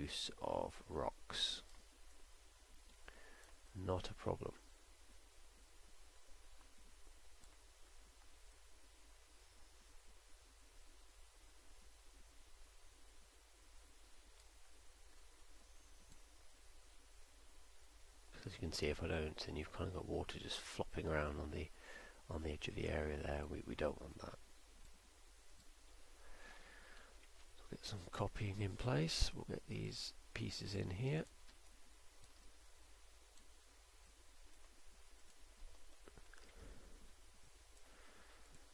use of rocks. Not a problem. As you can see, if I don't, then you've kind of got water just flopping around on the edge of the area there. We don't want that. So we'll get some copying in place. We'll get these pieces in here.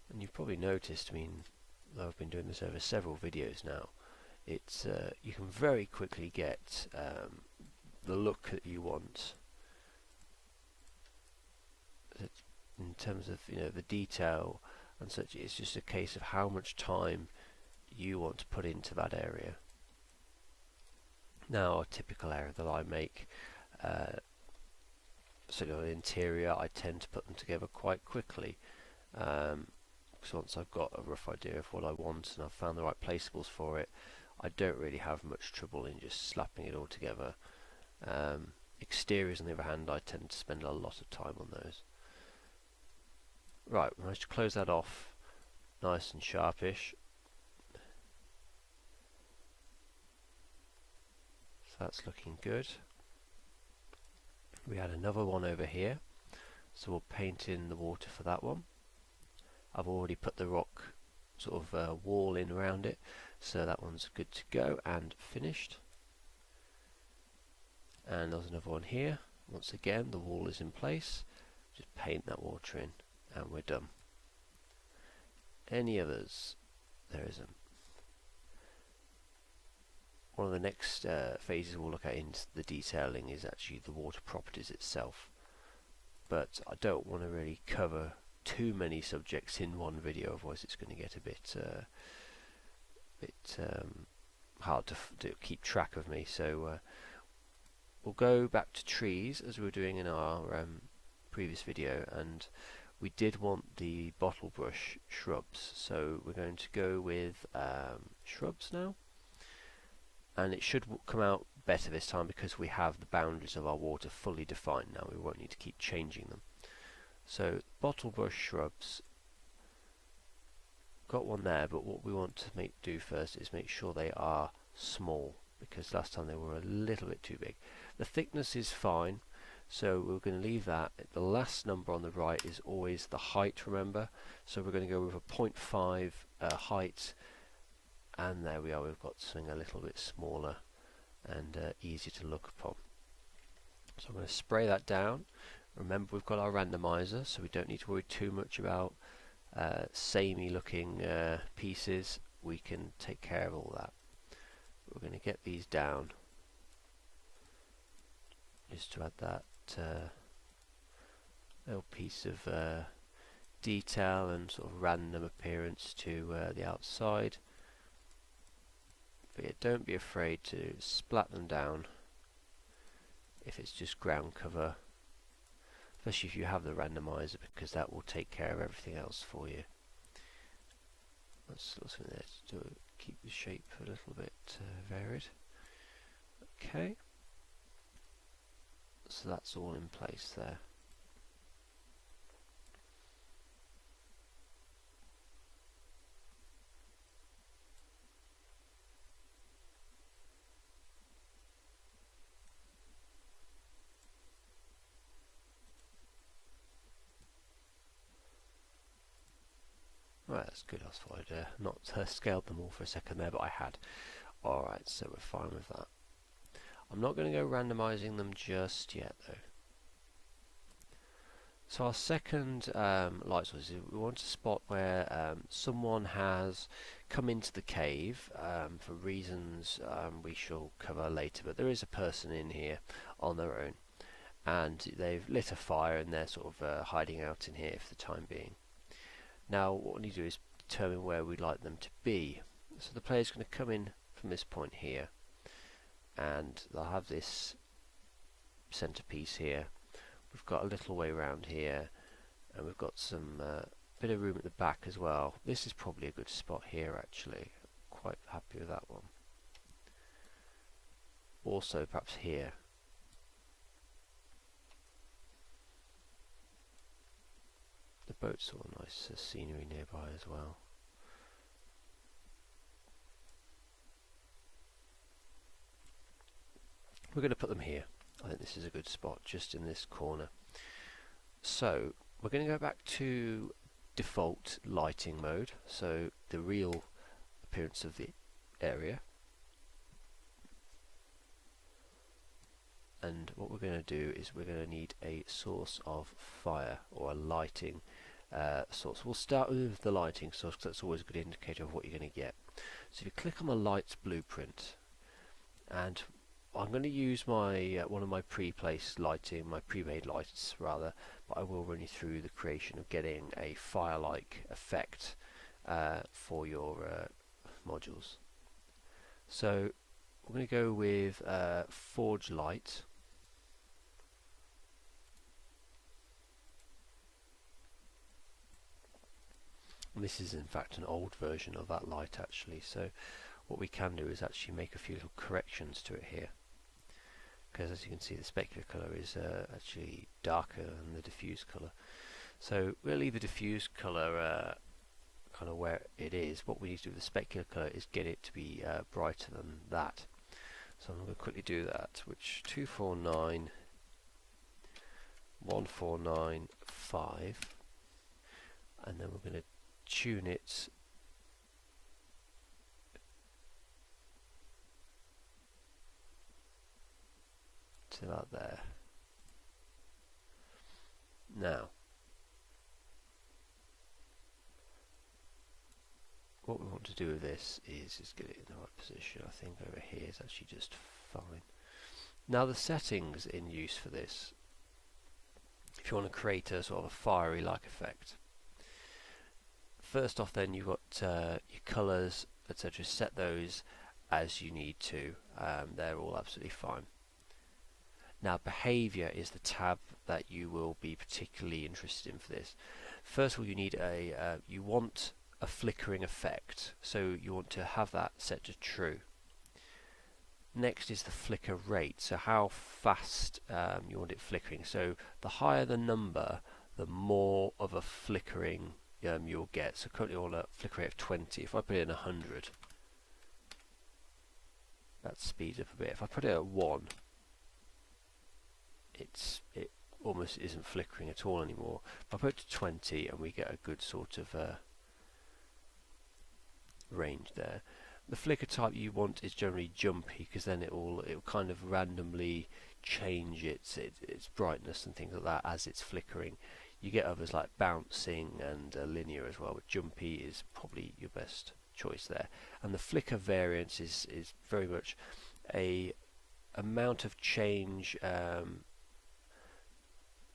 And you've probably noticed, I mean, though I've been doing this over several videos now, it's you can very quickly get the look that you want in terms of, you know, the detail and such. It's just a case of how much time you want to put into that area. Now, a typical area that I make, certainly on the interior, I tend to put them together quite quickly. So once I've got a rough idea of what I want and I've found the right placeables for it, I don't really have much trouble in just slapping it all together. Exteriors, on the other hand, I tend to spend a lot of time on those. Right, we managed to close that off nice and sharpish. So that's looking good. We had another one over here, so we'll paint in the water for that one. I've already put the rock sort of wall in around it, so that one's good to go and finished. And there's another one here. Once again, the wall is in place. Just paint that water in and we're done. Any others? There isn't. One of the next phases we'll look at into the detailing is actually the water properties itself, but I don't want to really cover too many subjects in one video, otherwise it's going to get a bit hard to keep track of me. So we'll go back to trees as we were doing in our previous video, and we did want the bottle brush shrubs, so we're going to go with shrubs now, and it should come out better this time because we have the boundaries of our water fully defined now. We won't need to keep changing them. So bottle brush shrubs, got one there, but what we want to do first is make sure they are small, because last time they were a little bit too big. The thickness is fine, so we're going to leave that. The last number on the right is always the height, remember, so we're going to go with a 0.5 height, and there we are, we've got something a little bit smaller and easier to look upon. So I'm going to spray that down. Remember, we've got our randomizer, so we don't need to worry too much about samey looking pieces. We can take care of all that. We're going to get these down just to add that little piece of detail and sort of random appearance to the outside. But yeah, don't be afraid to splat them down if it's just ground cover, especially if you have the randomizer, because that will take care of everything else for you. Let's something there to do, keep the shape a little bit varied. Okay, so that's all in place there. Right, that's good. I thought I'd not scaled them all for a second there, but I had. Alright, so we're fine with that. I'm not going to go randomizing them just yet though. So our second light source is we want to spot where someone has come into the cave for reasons we shall cover later, but there is a person in here on their own, and they've lit a fire and they're sort of hiding out in here for the time being. Now what we need to do is determine where we'd like them to be. So the player's going to come in from this point here, and they'll have this centerpiece here. We've got a little way around here, and we've got some bit of room at the back as well. This is probably a good spot here actually. Quite happy with that one. also perhaps here. The boat's all nice scenery nearby as well. We're going to put them here. I think this is a good spot, just in this corner. So we're going to go back to default lighting mode, so the real appearance of the area. And what we're going to do is we're going to need a source of fire, or a lighting source. We'll start with the lighting source because that's always a good indicator of what you're going to get. So if you click on the lights blueprint, and I'm going to use my one of my pre-placed lighting, my pre-made lights rather, but I will run you through the creation of getting a fire-like effect for your modules. So we're going to go with Forge Light. And this is in fact an old version of that light actually, so what we can do is actually make a few little corrections to it here, because as you can see the specular colour is actually darker than the diffuse colour. So we'll leave the diffuse colour kind of where it is. What we need to do with the specular colour is get it to be brighter than that. So I'm going to quickly do that, which 249, 1495, and then we're going to tune it to about there. Now what we want to do with this is get it in the right position. I think over here is actually just fine. Now the settings in use for this, if you want to create a sort of a fiery like effect, first off then you've got your colours etc. Set those as you need to, they're all absolutely fine. Now behaviour is the tab that you will be particularly interested in for this. First of all you need you want a flickering effect, so you want to have that set to true. Next is the flicker rate, so how fast you want it flickering. So the higher the number, the more of a flickering you'll get. So currently on a flicker rate of 20. If I put it in 100, that speeds up a bit. If I put it at 1, it almost isn't flickering at all anymore. If I put it to 20, and we get a good sort of range there. The flicker type you want is generally jumpy, because then it will kind of randomly change its brightness and things like that as it's flickering. You get others like bouncing and linear as well, but jumpy is probably your best choice there. And the flicker variance is very much a amount of change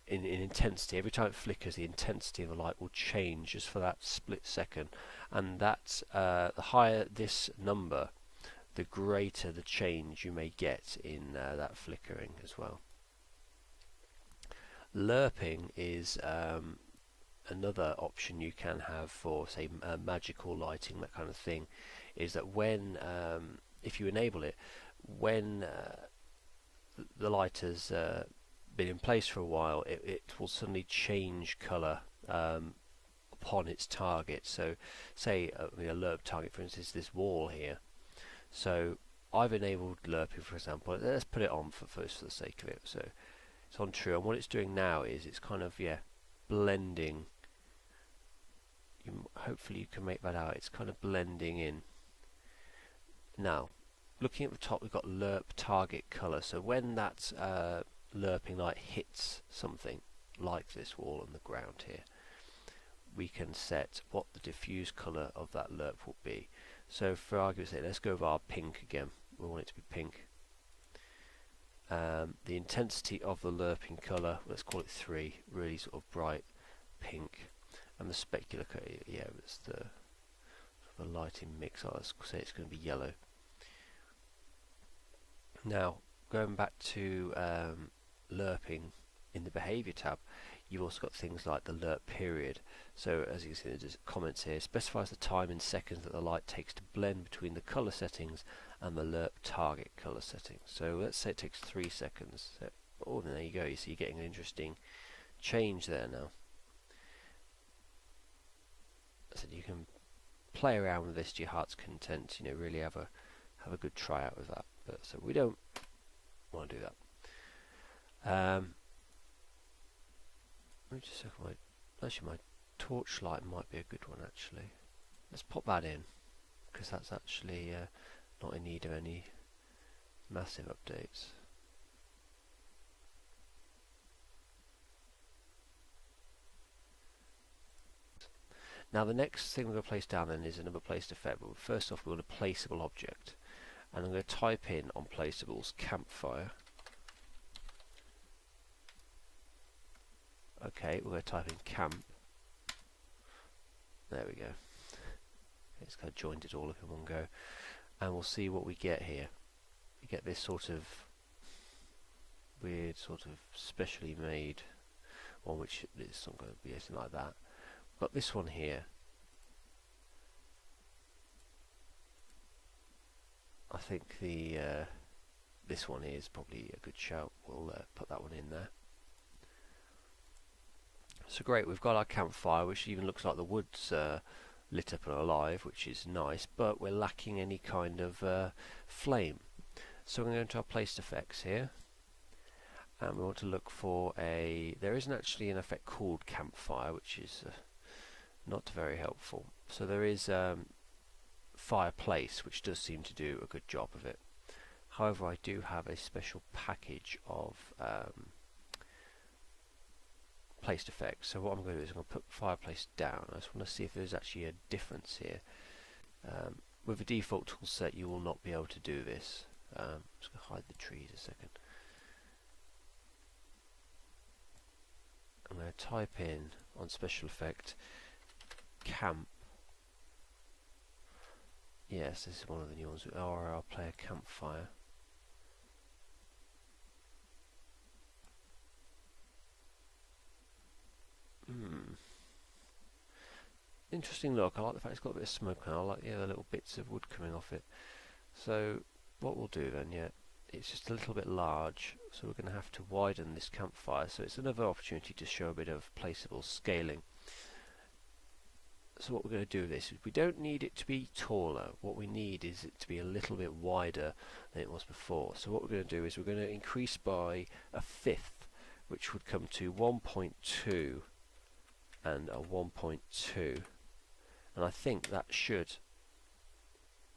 in intensity. Every time it flickers, the intensity of the light will change just for that split second, and that's the higher this number, the greater the change you may get in that flickering as well. Lerping is another option you can have for, say, magical lighting, that kind of thing. Is that when if you enable it, when the light has been in place for a while, it will suddenly change colour upon its target. So say a lerp target, for instance, is this wall here. So I've enabled lerping, for example. Let's put it on for the sake of it. So it's on true, and what it's doing now is it's kind of blending. Hopefully you can make that out. It's kind of blending in. Now looking at the top, we've got lerp target colour. So when that lerping light hits something like this wall on the ground here, we can set what the diffuse colour of that lerp will be. So for argument's sake, let's go with our pink again. We want it to be pink. The intensity of the lerping colour, let's call it 3, really sort of bright pink. And the specular colour, it's the lighting mix. Let's say it's going to be yellow. Now going back to lerping in the behaviour tab, you've also got things like the lerp period. So as you can see, there's comments here, specifies the time in seconds that the light takes to blend between the colour settings and the lerp target color setting. So let's say it takes 3 seconds. So, oh, there you go. You see, you're getting an interesting change there now. So you can play around with this to your heart's content. You know, really have a good try out with that. But so we don't want to do that. Let me just check my torchlight might be a good one actually. Let's pop that in because that's actually not in need of any massive updates. Now the next thing we're going to place down then is another placed effect, but first off we want a placeable object, and I'm going to type in on placeables campfire. Okay, we're going to type in camp. There we go. It's kind of joined it all up in one go, and we'll see what we get here. We get this sort of weird, sort of specially made one, which is not going to be anything like that. But this one here, I think the this one is probably a good shout. We'll put that one in there. So great, we've got our campfire, which even looks like the wood's lit up and alive, which is nice, but we're lacking any kind of flame. So we're going to go into our placed effects here, and we want to look for there isn't actually an effect called campfire, which is not very helpful. So there is fireplace, which does seem to do a good job of it. However, I do have a special package of placed effects. So what I'm going to do is I'm going to put fireplace down. I just want to see if there's actually a difference here. With the default tool set you will not be able to do this. I'm just going to hide the trees a second. I'm going to type in on special effect camp. Yes, this is one of the new ones. Or I'll play a campfire. Interesting look. I like the fact it's got a bit of smoke and I like the little bits of wood coming off it. So what we'll do then, it's just a little bit large, so we're going to have to widen this campfire. So it's another opportunity to show a bit of placeable scaling. So what we're going to do with this is we don't need it to be taller. What we need is it to be a little bit wider than it was before. So what we're going to do is we're going to increase by a fifth, which would come to 1.2 and a 1.2, and I think that should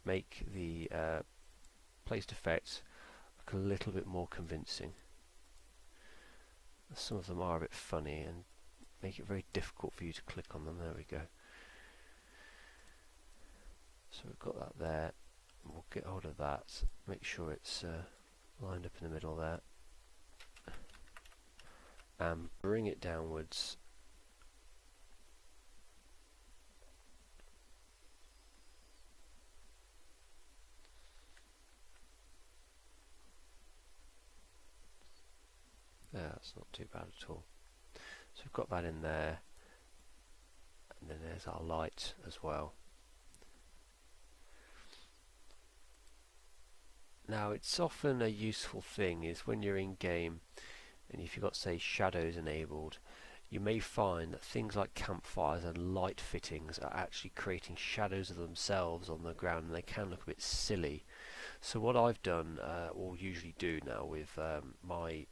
make the placed effects look a little bit more convincing. Some of them are a bit funny and make it very difficult for you to click on them. There we go. So we've got that there. We'll get hold of that, make sure it's lined up in the middle there, and bring it downwards. Yeah, that's not too bad at all. So we've got that in there, and then there's our light as well. Now it's often a useful thing is when you're in game and if you've got say shadows enabled, you may find that things like campfires and light fittings are actually creating shadows of themselves on the ground, and they can look a bit silly. So what I've done, or usually do now with my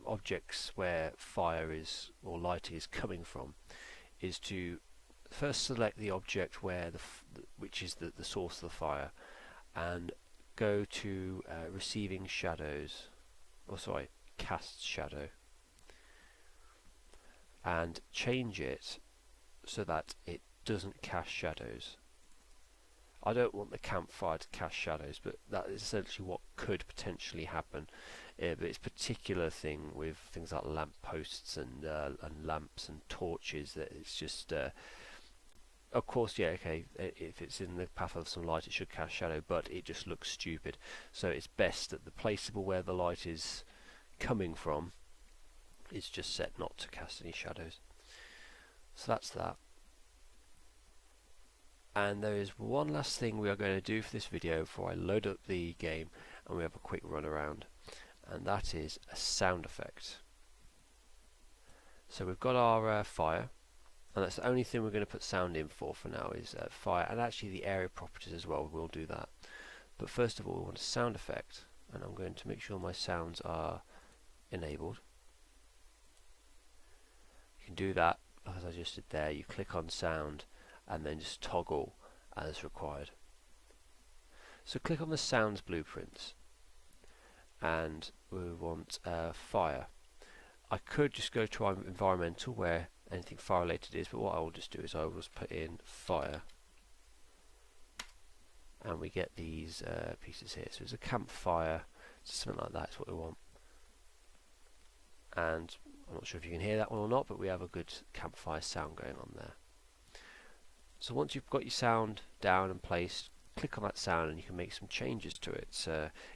objects where fire is or light is coming from, is to first select the object where which is the source of the fire, and go to receiving shadows, or sorry, cast shadow, and change it so that it doesn't cast shadows. I don't want the campfire to cast shadows, but that is essentially what could potentially happen. But it's a particular thing with things like lamp posts and lamps and torches that it's just of course, yeah, okay, if it's in the path of some light it should cast shadow, but it just looks stupid. So it's best that the placeable where the light is coming from is just set not to cast any shadows. So that's that. And there is one last thing we are going to do for this video before I load up the game and we have a quick run around, and that is a sound effect. So we've got our fire, and that's the only thing we're going to put sound in for now is fire, and actually the area properties as well, we'll do that. But first of all, we want a sound effect, and I'm going to make sure my sounds are enabled. You can do that as I just did there. You click on sound and then just toggle as required. So click on the sounds blueprints, and we want fire. I could just go to our environmental where anything fire related is, but what I will just do is I will just put in fire, and we get these pieces here. So it's a campfire, something like that is what we want. And I'm not sure if you can hear that one or not, but we have a good campfire sound going on there. So once you've got your sound down and placed, click on that sound and you can make some changes to it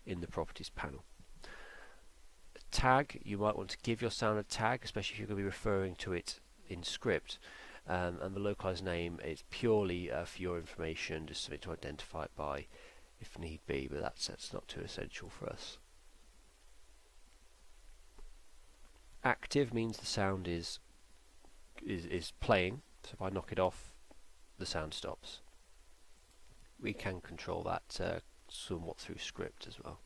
in the properties panel. A tag, you might want to give your sound a tag, especially if you're going to be referring to it in script. And the localized name is purely for your information, just something to identify it by if need be, but that's not too essential for us. Active means the sound is playing, so if I knock it off, the sound stops. We can control that somewhat through script as well.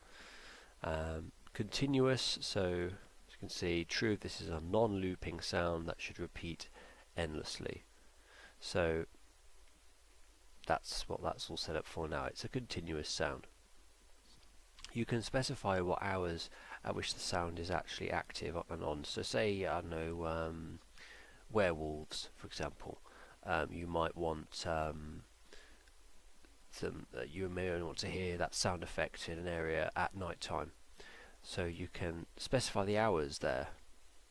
Continuous, so as you can see, true, this is a non-looping sound that should repeat endlessly. So that's what that's all set up for now. It's a continuous sound. You can specify what hours at which the sound is actually active and on. So say, I don't know, werewolves, for example. You might want you may only want to hear that sound effect in an area at night time. So you can specify the hours there,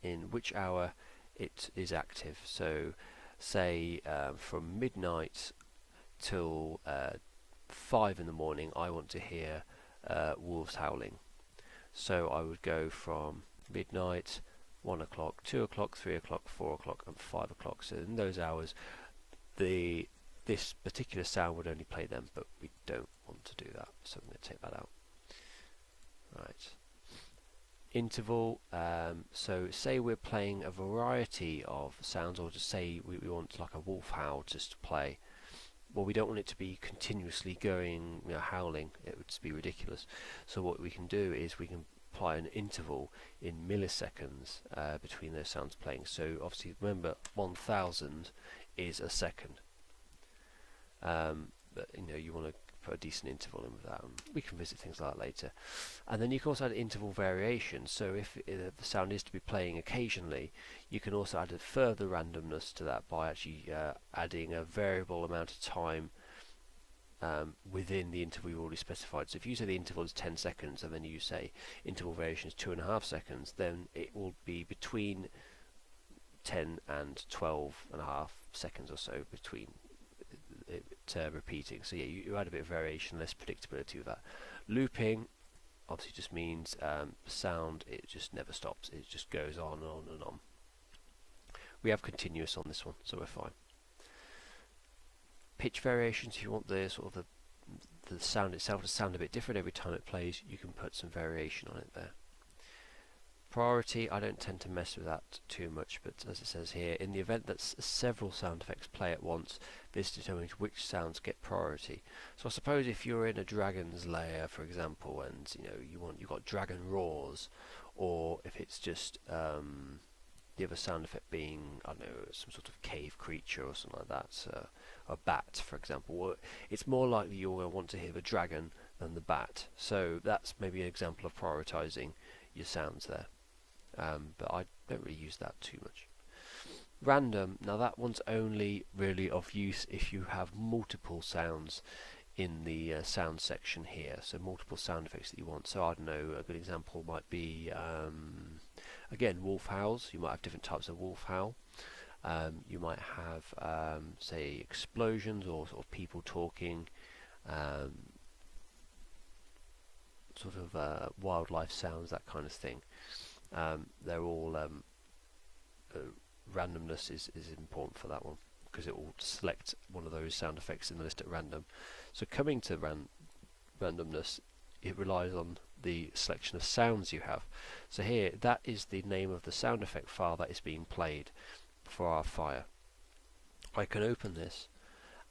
in which hour it is active. So say from midnight till 5 in the morning I want to hear wolves howling. So I would go from midnight, 1 o'clock, 2 o'clock, 3 o'clock, 4 o'clock and 5 o'clock. So in those hours this particular sound would only play them, but we don't want to do that, so I'm going to take that out. Right. Interval, so say we're playing a variety of sounds, or just say we want like a wolf howl just to play. Well, we don't want it to be continuously going, howling. It would just be ridiculous. So what we can do is we can apply an interval in milliseconds between those sounds playing. So obviously remember 1000 is a second. But you want to put a decent interval in with that, and we can visit things like that later. And then you can also add interval variation. So if the sound is to be playing occasionally, you can also add a further randomness to that by actually adding a variable amount of time within the interval you've already specified. So if you say the interval is 10 seconds and then you say interval variation is 2.5 seconds, then it will be between 10 and 12.5 seconds or so between repeating. So yeah, you add a bit of variation, less predictability with that. Looping obviously just means sound, it just never stops, it just goes on and on and on. We have continuous on this one, so we're fine. Pitch variations, if you want the sort of the sound itself to sound a bit different every time it plays, you can put some variation on it there. Priority, I don't tend to mess with that too much, but as it says here, in the event that several sound effects play at once, this determines which sounds get priority. So I suppose if you're in a dragon's lair, for example, and you've got dragon roars, or if it's just the other sound effect being, I don't know, some sort of cave creature or something like that, a bat, for example, well, it's more likely you're going to want to hear the dragon than the bat. So that's maybe an example of prioritizing your sounds there. But I don't really use that too much. Random, now that one's only really of use if you have multiple sounds in the sound section here, so multiple sound effects that you want. So I don't know, a good example might be again, wolf howls. You might have different types of wolf howl. You might have say explosions, or sort of people talking, sort of wildlife sounds, that kind of thing. They're all randomness is important for that one. because it will select one of those sound effects in the list at random. So coming to randomness, it relies on the selection of sounds you have. So here, that is the name of the sound effect file that is being played for our fire. I can open this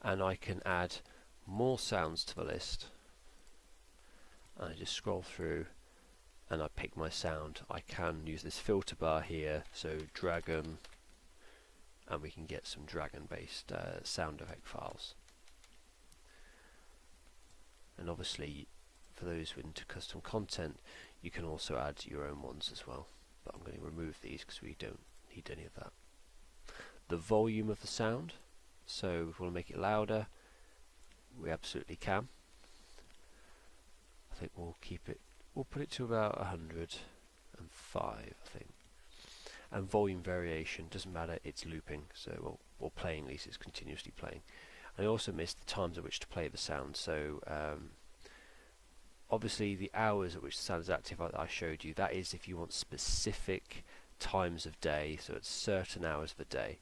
and I can add more sounds to the list. I just scroll through and I pick my sound. I can use this filter bar here, so dragon, and we can get some dragon based sound effect files. And obviously for those into custom content, you can also add your own ones as well, but I'm going to remove these because we don't need any of that. The volume of the sound, so if we want to make it louder, we absolutely can. I think we'll put it to about 105, I think. And volume variation doesn't matter, it's looping, so or playing, at least it's continuously playing. I also missed the times at which to play the sound, so obviously the hours at which the sound is active that I showed you, that is if you want specific times of day, so it's certain hours of the day.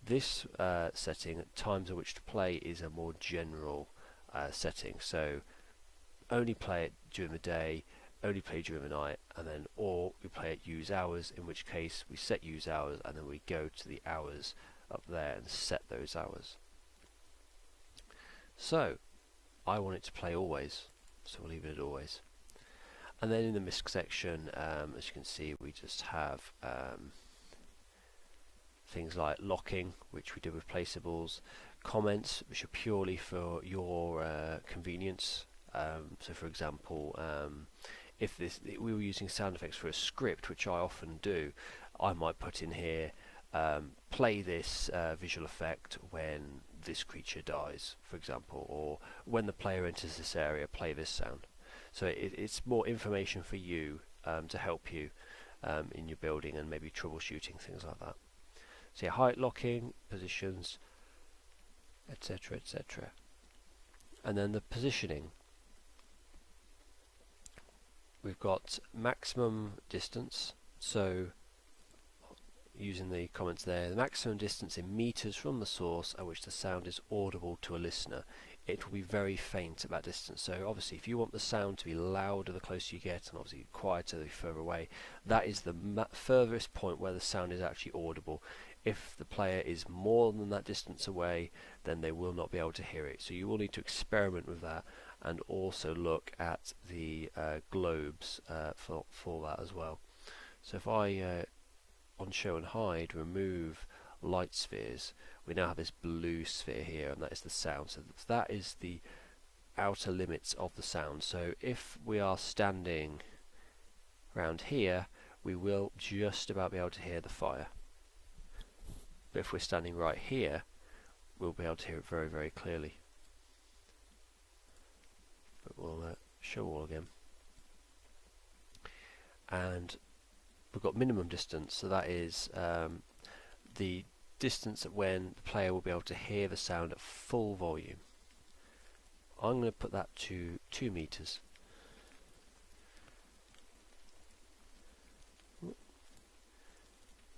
This setting, times at which to play, is a more general setting, so only play it during the day, only play during the night, and then or we play at use hours, in which case we set use hours and then we go to the hours up there and set those hours. So I want it to play always, so we'll leave it at always. And then in the MISC section, as you can see, we just have things like locking, which we do with placeables, comments, which are purely for your convenience. So for example, if we were using sound effects for a script, which I often do, I might put in here, play this visual effect when this creature dies, for example, or when the player enters this area, play this sound. So it's more information for you to help you in your building and maybe troubleshooting, things like that. So yeah, height locking, positions, etc, etc. And then the positioning. We've got maximum distance, so using the comments there, the maximum distance in meters from the source at which the sound is audible to a listener. It will be very faint at that distance, so obviously if you want the sound to be louder the closer you get, and obviously quieter the further away, that is the furthest point where the sound is actually audible. If the player is more than that distance away, then they will not be able to hear it, so you will need to experiment with that and also look at the globes for that as well. So if I on show and hide remove light spheres, we now have this blue sphere here, and that is the sound. So that is the outer limits of the sound. So if we are standing around here, we will just about be able to hear the fire. But if we're standing right here, we'll be able to hear it very, very clearly. But we'll show all again. And we've got minimum distance, so that is the distance at when the player will be able to hear the sound at full volume. I'm going to put that to 2 meters.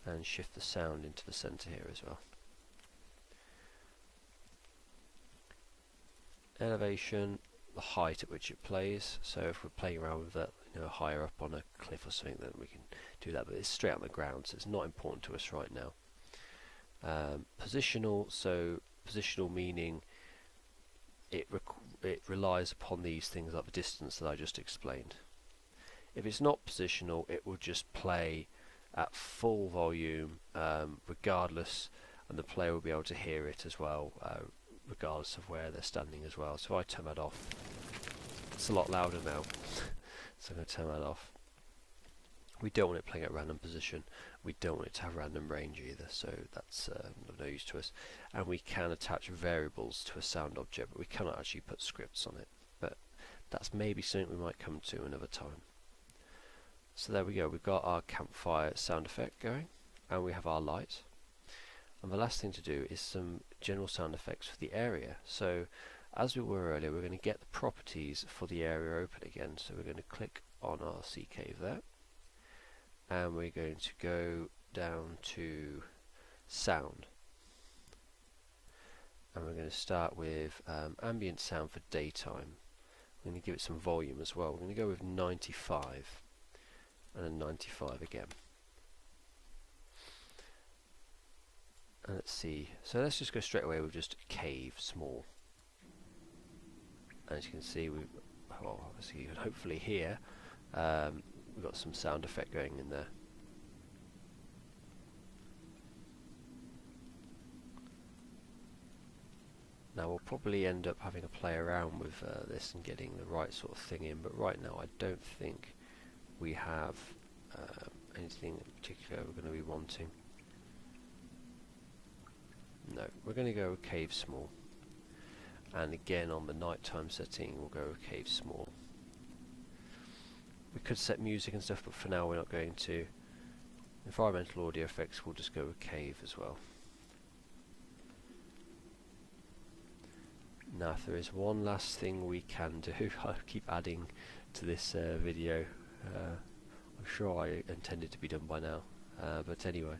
And shift the sound into the center here as well. Elevation, the height at which it plays, so if we're playing around with that, higher up on a cliff or something, then we can do that, but it's straight on the ground, so it's not important to us right now. Positional, so positional meaning it relies upon these things like the distance that I just explained. If it's not positional, it will just play at full volume regardless, and the player will be able to hear it as well, regardless of where they're standing as well. So I turn that off. It's a lot louder now, so I'm going to turn that off. We don't want it playing at random position. We don't want it to have random range either, so that's of no use to us. And we can attach variables to a sound object, but we cannot actually put scripts on it. But that's maybe something we might come to another time. So there we go, we've got our campfire sound effect going, and we have our light. And the last thing to do is some general sound effects for the area. So as we were earlier, we're going to get the properties for the area open again. So we're going to click on our sea cave there, and we're going to go down to sound. and we're going to start with ambient sound for daytime. We're going to give it some volume as well. We're going to go with 95 and then 95 again. And let's see, so let's just go straight away with just cave small. As you can see, obviously you can hopefully hear we've got some sound effect going in there. Now we'll probably end up having a play around with this and getting the right sort of thing in, but right now I don't think we have anything in particular we're going to be wanting. No, we're going to go cave small, and again on the nighttime setting we'll go cave small. We could set music and stuff, but for now we're not going to. Environmental audio effects, we'll just go with cave as well. Now if there is one last thing we can do, I'll keep adding to this video. I'm sure I intended to be done by now, but anyway,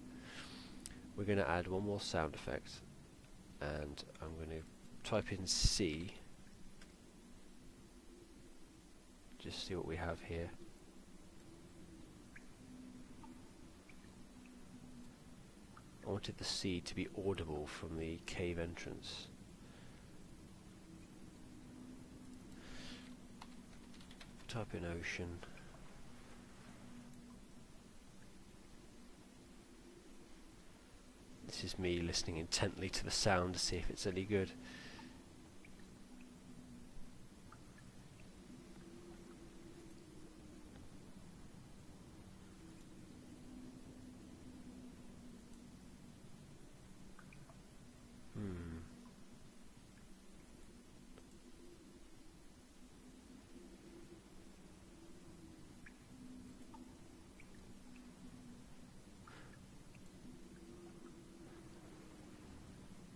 we're going to add one more sound effect, and I'm going to type in C, just see what we have here. I wanted the C to be audible from the cave entrance. Type in ocean. This is me listening intently to the sound to see if it's any good.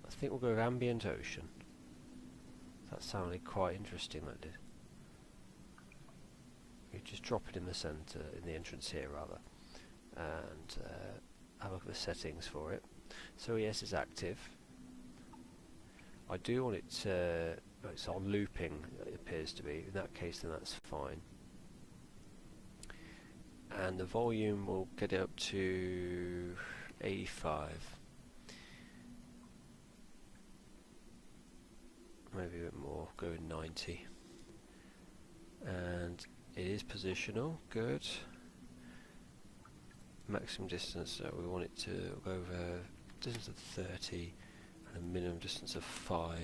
I think we'll go with ambient ocean. That sounded quite interesting, that did. We just drop it in the centre, in the entrance here rather, and have a look at the settings for it. So yes, it's active. I do want it to, it's on looping, it appears to be. In that case then that's fine. And the volume will get it up to 85. Maybe a bit more, go with 90. And it is positional, good. Maximum distance, so we want it to go over a distance of 30 and a minimum distance of 5.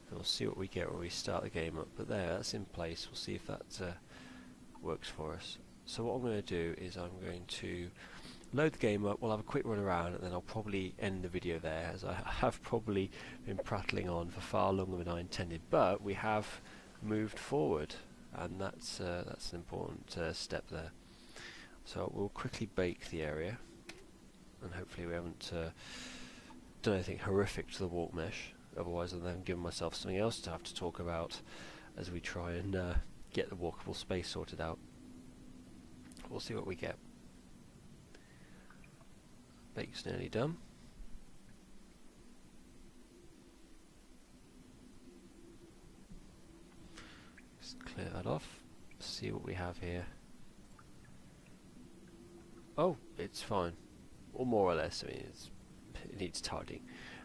And we'll see what we get when we start the game up, but there, that's in place. We'll see if that works for us. So what I'm going to do is I'm going to load the game up, we'll have a quick run around, and then I'll probably end the video there, as I have probably been prattling on for far longer than I intended, but we have moved forward, and that's an important step there. So we'll quickly bake the area, and hopefully we haven't done anything horrific to the walk mesh, otherwise I'll then give myself something else to have to talk about as we try and get the walkable space sorted out. We'll see what we get. Bake's nearly done. Just clear that off. See what we have here. Oh, it's fine. Or more or less. I mean, it needs tidying.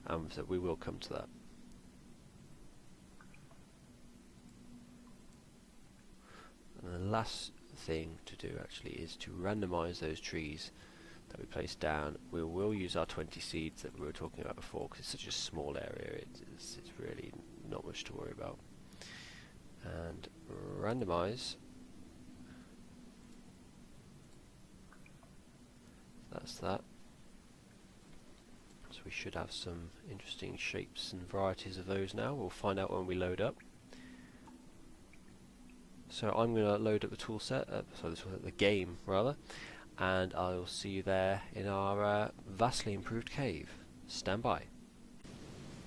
So we will come to that. And the last thing to do actually is to randomize those trees that we place down. We will use our 20 seeds that we were talking about before, because it's such a small area, it's really not much to worry about. And randomize. That's that. So we should have some interesting shapes and varieties of those now. We'll find out when we load up. So I'm going to load up the tool set, the game rather, and I'll see you there in our vastly improved cave. Stand by.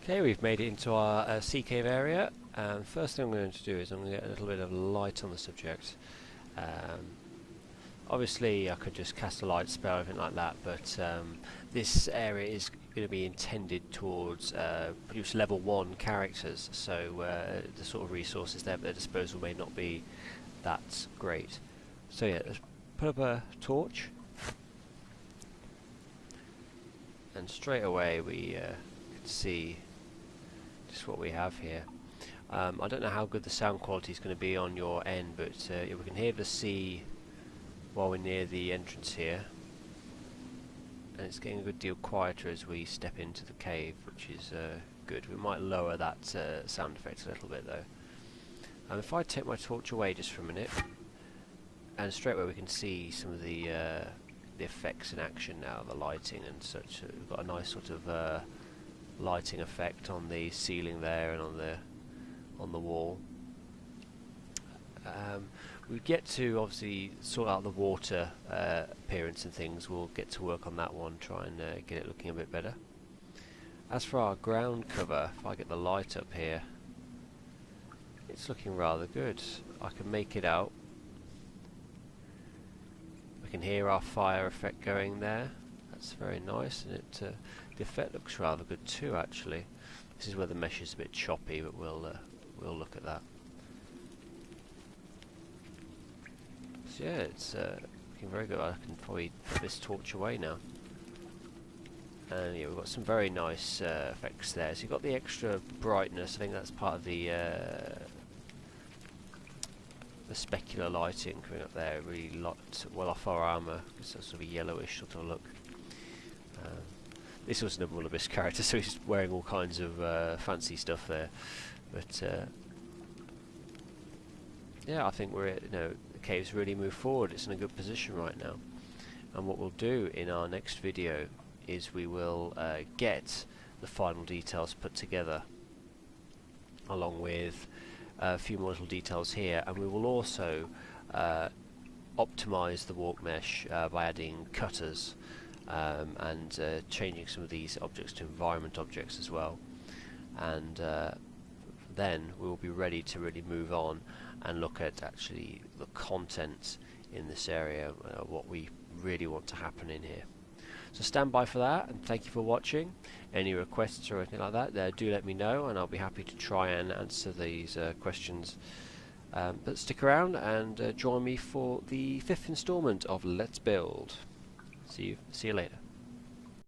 Okay, we've made it into our sea cave area, and first thing I'm going to do is I'm going to get a little bit of light on the subject. Obviously I could just cast a light spell or anything like that, but this area is going to be intended towards produce level 1 characters, so the sort of resources there at their disposal may not be that great. So yeah, let's put up a torch, and straight away we can see just what we have here. I don't know how good the sound quality is going to be on your end, but yeah, we can hear the sea while we're near the entrance here, and it's getting a good deal quieter as we step into the cave, which is good. We might lower that sound effect a little bit though. If I take my torch away just for a minute, and straight away we can see some of the effects in action now, the lighting and such. We've got a nice sort of lighting effect on the ceiling there and on the wall. We get to obviously sort out the water appearance and things. We'll get to work on that one, try and get it looking a bit better. As for our ground cover, if I get the light up here, it's looking rather good. I can make it out. We can hear our fire effect going there. That's very nice, and the effect looks rather good too, actually. This is where the mesh is a bit choppy, but we'll look at that. So yeah, it's looking very good. I can probably put this torch away now. And yeah, we've got some very nice effects there. So you've got the extra brightness. I think that's part of the specular lighting coming up there. Really locked well off our armour. It's a sort of yellowish sort of look. This was another one of his characters, so he's wearing all kinds of fancy stuff there. But yeah, I think we're the cave's really moved forward. It's in a good position right now. And what we'll do in our next video is we will get the final details put together, along with a few more little details here, and we will also optimize the walk mesh by adding cutters and changing some of these objects to environment objects as well. And then we will be ready to really move on and look at actually the content in this area, what we really want to happen in here. So stand by for that, and thank you for watching. Any requests or anything like that, do let me know, and I'll be happy to try and answer these questions. But stick around and join me for the 5th installment of Let's Build. See you later.